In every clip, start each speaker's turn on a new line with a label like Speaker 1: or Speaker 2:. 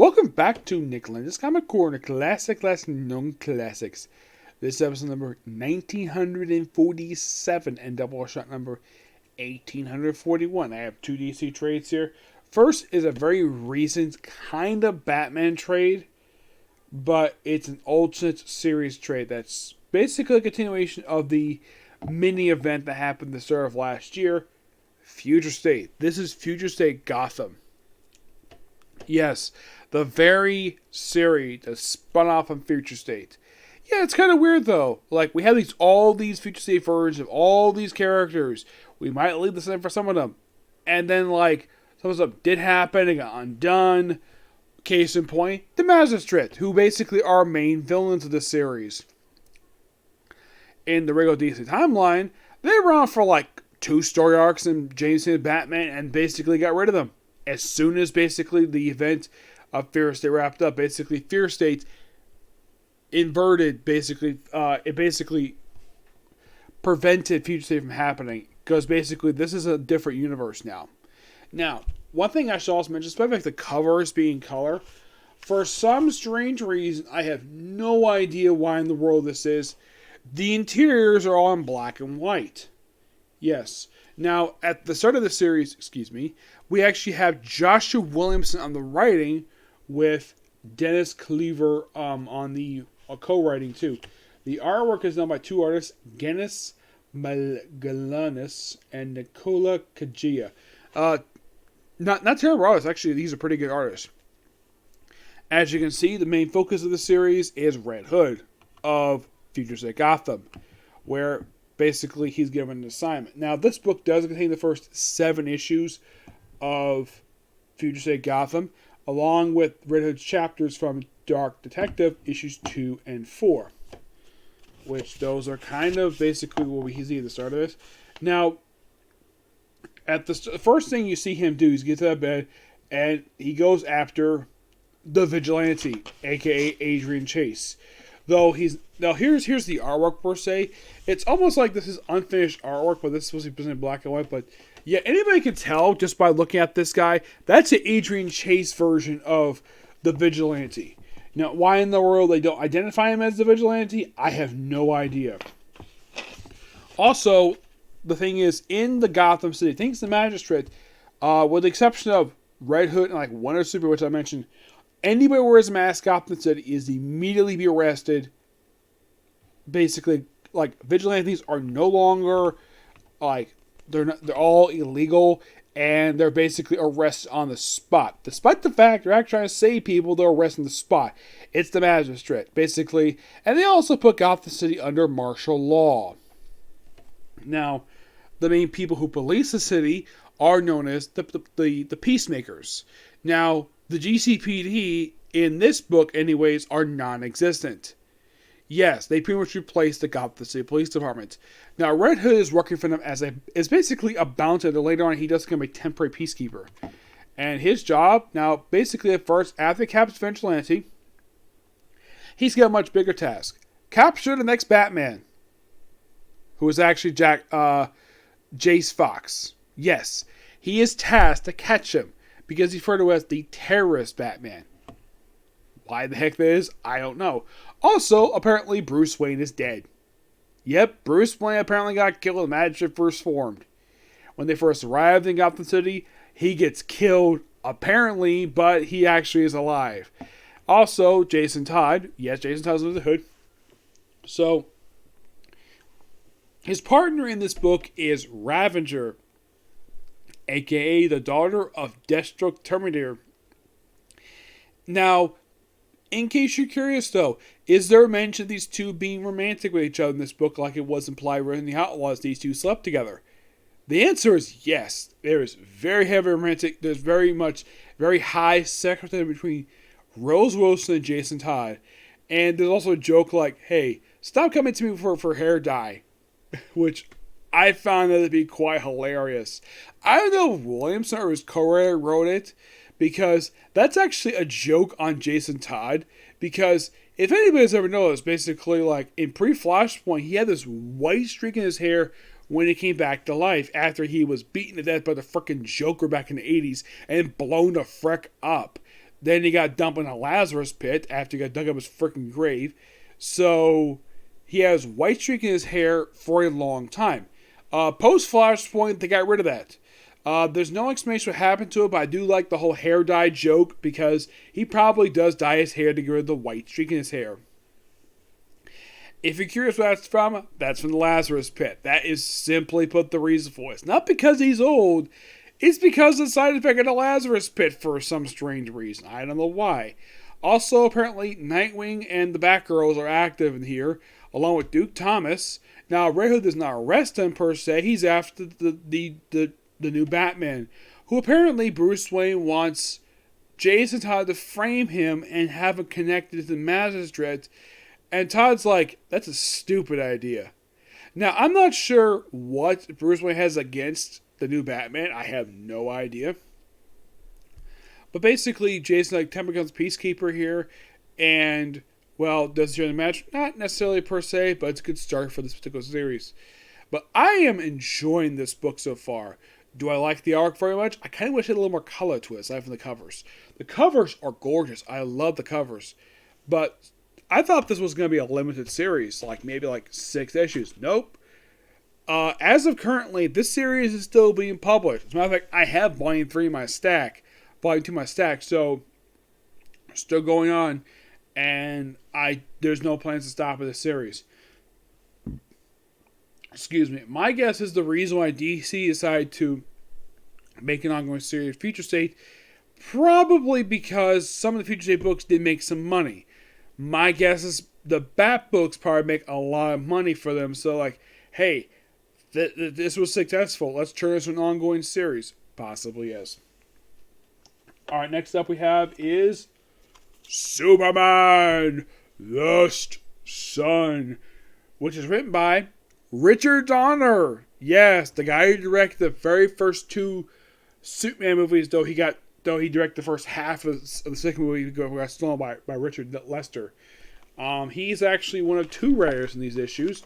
Speaker 1: Welcome back to Nick Lenz's Comic Corner, classic known classics. This is episode number 1947 and Doubleshot number 1841. I have two DC trades here. First is a very recent kind of Batman trade, but it's an alternate series trade that's basically a continuation of the mini event that happened the start of last year. Future State. This is Future State Gotham. Yes, the very series that spun off from Future State. Yeah, it's kind of weird though. Like, we have all these Future State versions of all these characters. We might leave the same for some of them. And then, some of them did happen and got undone. Case in point, the Magistrate, who basically are main villains of this series. In the regular DC timeline, they were on for two story arcs in Jameson's Batman and basically got rid of them. As soon as basically the event of Fear State wrapped up, basically Fear State inverted, it basically prevented Future State from happening, because basically this is a different universe now. Now, one thing I should also mention, especially the covers being color, for some strange reason, I have no idea why in the world this is, the interiors are all in black and white. Yes. Now, at the start of the series, we actually have Joshua Williamson on the writing with Dennis Cleaver on the co-writing too. The artwork is done by two artists, Gennis Malgalanis and Nicola Kajia. Not terrible artists, actually. These are pretty good artists. As you can see, the main focus of the series is Red Hood of Future State Gotham, where basically he's given an assignment. Now, this book does contain the first 7 issues of Future State Gotham, along with Red Hood's chapters from Dark Detective, issues 2 and 4. Which those are kind of basically what we see at the start of this. Now, at the first thing you see him do is get to that bed, and he goes after the Vigilante, aka Adrian Chase. Here's the artwork per se. It's almost like this is unfinished artwork, but this is supposed to be presented in black and white. But yeah, anybody can tell just by looking at this guy, that's an Adrian Chase version of the Vigilante. Now, why in the world they don't identify him as the Vigilante, I have no idea. Also, the thing is, in the Gotham City, thanks to the Magistrate, with the exception of Red Hood and Wonder Super, which I mentioned, anybody who wears a mask Gotham City is immediately be arrested. Basically, vigilantes are no longer, they're all illegal, and they're basically arrested on the spot. Despite the fact they're actually trying to save people, they're arrested on the spot. It's the Magistrate, basically. And they also put Gotham City under martial law. Now, the main people who police the city are known as the Peacemakers. Now, the GCPD, in this book anyways, are non-existent. Yes, they pretty much replaced the Gotham City Police Department. Now, Red Hood is working for them as basically a bounty. Later on, he does become a temporary peacekeeper. And his job, now, basically at first, after he captures Vigilante, he's got a much bigger task. Capture the next Batman, who is actually Jace Fox. Yes, he is tasked to catch him, because he's referred to as the terrorist Batman. Why the heck that is, I don't know. Also, apparently Bruce Wayne is dead. Yep, Bruce Wayne apparently got killed when the Magistrate first formed. When they first arrived in Gotham City, he gets killed, apparently, but he actually is alive. Also, Jason Todd. Yes, Jason Todd's under the hood. So, his partner in this book is Ravager, aka the daughter of Deathstroke Terminator. Now, in case you're curious though, is there a mention of these two being romantic with each other in this book like it was implied in The Outlaws, these two slept together? The answer is yes. There is very heavy romantic, there's very high sex between Rose Wilson and Jason Todd. And there's also a joke hey, stop coming to me for hair dye. Which I found that to be quite hilarious. I don't know if Williamson or his co-writer wrote it, because that's actually a joke on Jason Todd. Because if anybody's ever noticed, basically, in pre-Flashpoint, he had this white streak in his hair when he came back to life after he was beaten to death by the frickin' Joker back in the 80s and blown the frick up. Then he got dumped in a Lazarus pit after he got dug up his freaking grave. So he has white streak in his hair for a long time. Post Flashpoint, they got rid of that. There's no explanation what happened to it, but I do like the whole hair dye joke because he probably does dye his hair to get rid of the white streak in his hair. If you're curious what that's from the Lazarus pit. That is simply put the reason for it. It's not because he's old. It's because of the side effect of the Lazarus pit for some strange reason. I don't know why. Also, apparently, Nightwing and the Batgirls are active in here, along with Duke Thomas. Now, Red Hood does not arrest him per se. He's after the new Batman, who apparently Bruce Wayne wants Jason Todd to frame him and have him connected to the magistrate. And Todd's like, that's a stupid idea. Now, I'm not sure what Bruce Wayne has against the new Batman. I have no idea. But basically, Jason Todd becomes Peacekeeper here. And, well, does he join the match? Not necessarily per se, but it's a good start for this particular series. But I am enjoying this book so far. Do I like the arc very much? I kind of wish it had a little more color to it, aside from the covers. The covers are gorgeous. I love the covers. But I thought this was going to be a limited series, maybe 6 issues. Nope. As of currently, this series is still being published. As a matter of fact, I have Volume 3 in my stack. Volume 2 in my stack. So, still going on. And there's no plans to stop at this series. Excuse me. My guess is the reason why DC decided to make an ongoing series of Future State, probably because some of the Future State books did make some money. My guess is the Bat books probably make a lot of money for them. So, hey, this was successful. Let's turn this into an ongoing series. Possibly, yes. Alright, next up we have is Superman Lost Son, which is written by Richard Donner. Yes, the guy who directed the very first 2 Superman movies, though he directed the first half of the second movie got stolen by Richard Lester. He's actually one of 2 writers in these issues,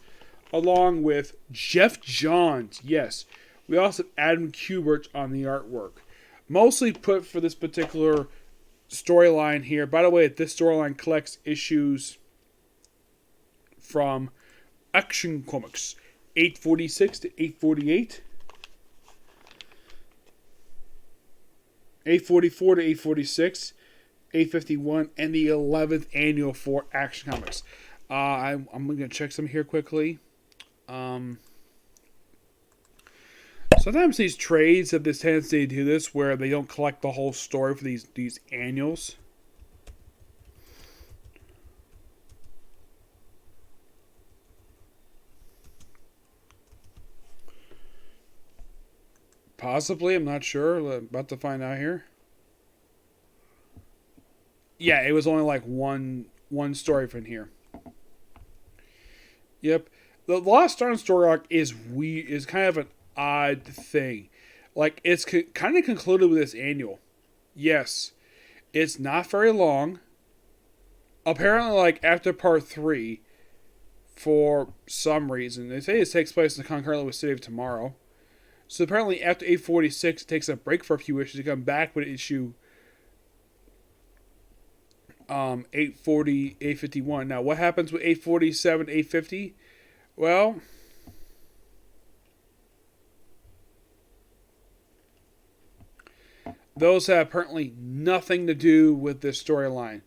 Speaker 1: along with Jeff Johns. Yes, we also have Adam Kubert on the artwork. Mostly put for this particular storyline here. By the way, this storyline collects issues from Action Comics 846 to 848. 844 to 846, 851, and the 11th annual for Action Comics. I'm going to check some here quickly. Sometimes these trades have this tendency to do this where they don't collect the whole story for these annuals. Possibly, I'm not sure. About to find out here. Yeah, it was only one story from here. Yep. The Lost Son story arc is kind of an odd thing. It's kind of concluded with this annual. Yes. It's not very long. Apparently, after part 3, for some reason, they say it takes place concurrently with City of Tomorrow. So apparently after 846, it takes a break for a few issues to come back with issue 840, 851. Now, what happens with 847, 850? Well, those have apparently nothing to do with this storyline.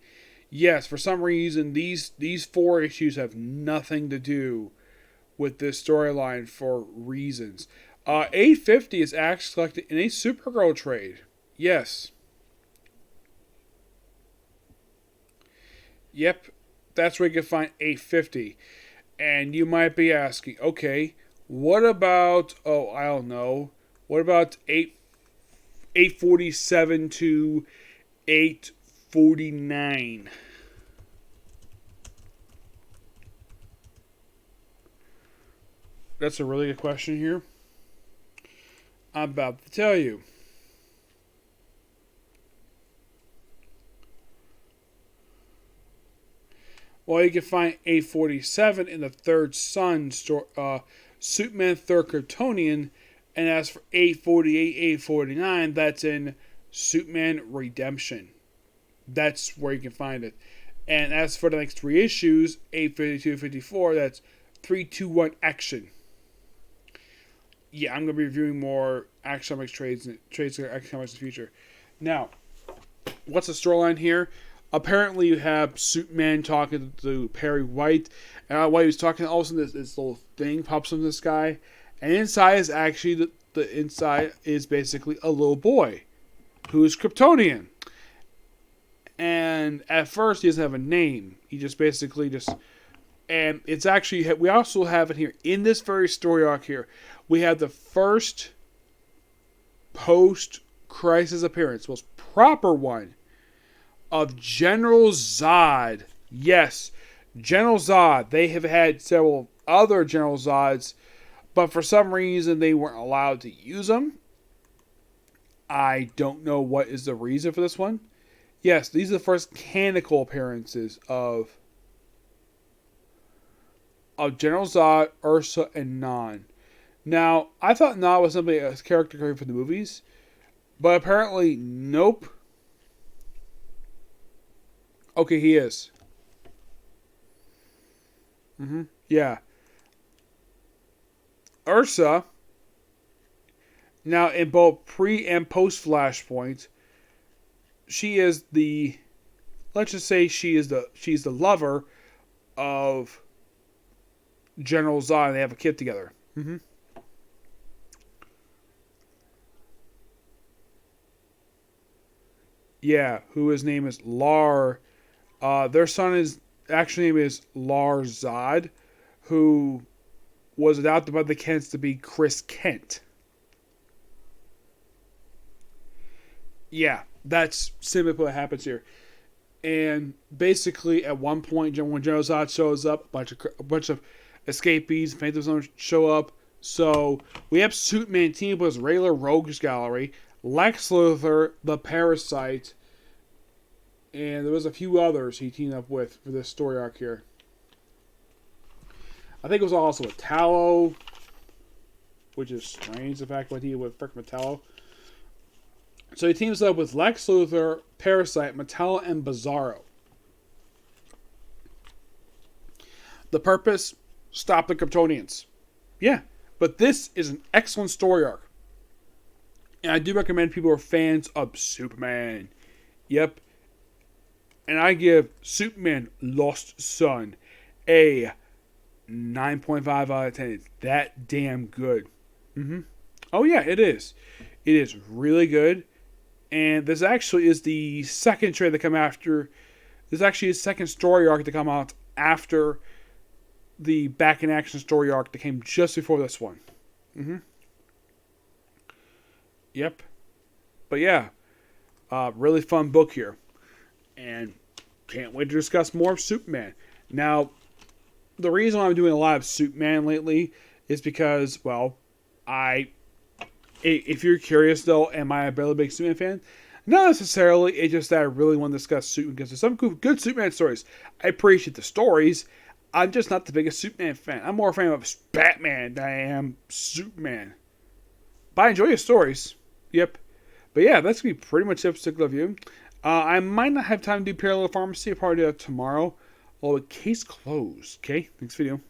Speaker 1: Yes, for some reason, these 4 issues have nothing to do with this storyline for reasons. 850 is actually collected in a Supergirl trade. Yes. Yep, that's where you can find 850. And you might be asking, okay, what about, I don't know, what about 847 to 849? That's a really good question here. I'm about to tell you. Well, you can find 847 in the Third Son Superman Third Kryptonian, and as for 848, 849, that's in Superman Redemption. That's where you can find it. And as for the next 3 issues, 852 54, that's 321 action. Yeah, I'm going to be reviewing more Action Comics trades and Action Comics in the future. Now, what's the storyline here? Apparently, you have Superman talking to Perry White, and while he was talking, all of a sudden this little thing pops from the sky, and inside is actually the inside is basically a little boy who is Kryptonian. And at first, he doesn't have a name. He just basically just, and it's actually, we also have it here in this very story arc here. We have the first post-crisis appearance, most proper one, of General Zod. Yes, General Zod. They have had several other General Zods, but for some reason they weren't allowed to use them. I don't know what is the reason for this one. Yes, these are the first canonical appearances of General Zod, Ursa, and Non. Now, I thought Non was somebody a character coming from the movies, but apparently, nope. Okay, he is. Yeah. Ursa, now in both pre and post Flashpoint, she is the, let's just say she's the lover of General Zod, and they have a kid together. Yeah, who his name is Lar. Their son is actually name is Lar Zod, who was adopted by the Kents to be Chris Kent. Yeah, that's simply what happens here. And basically, at one point, when General Zod shows up, a bunch of escapees, Phantom Zone show up. So we have Superman team up with his regular Rogues Gallery, Lex Luthor, the Parasite, and there was a few others he teamed up with for this story arc here. I think it was also Metallo, which is strange, the fact that he would frick Metallo. So he teams up with Lex Luthor, Parasite, Metallo, and Bizarro. The purpose? Stop the Kryptonians. Yeah, but this is an excellent story arc. And I do recommend people who are fans of Superman. Yep. And I give Superman Lost Son a 9.5 out of 10. It's that damn good. Oh yeah, it is. It is really good. And this actually is the second trade to come after. This actually is the second story arc to come out after the Back in Action story arc that came just before this one. Yep. But yeah, really fun book here. And can't wait to discuss more of Superman. Now, the reason why I'm doing a lot of Superman lately is because, well, if you're curious though, am I a really big Superman fan? Not necessarily. It's just that I really want to discuss Superman because there's some good Superman stories. I appreciate the stories. I'm just not the biggest Superman fan. I'm more a fan of Batman than I am Superman. But I enjoy his stories. Yep. But yeah, that's going to be pretty much the particular review. I might not have time to do Parallel Pharmacy. I'll probably do that tomorrow. Although, case closed. Okay, next video.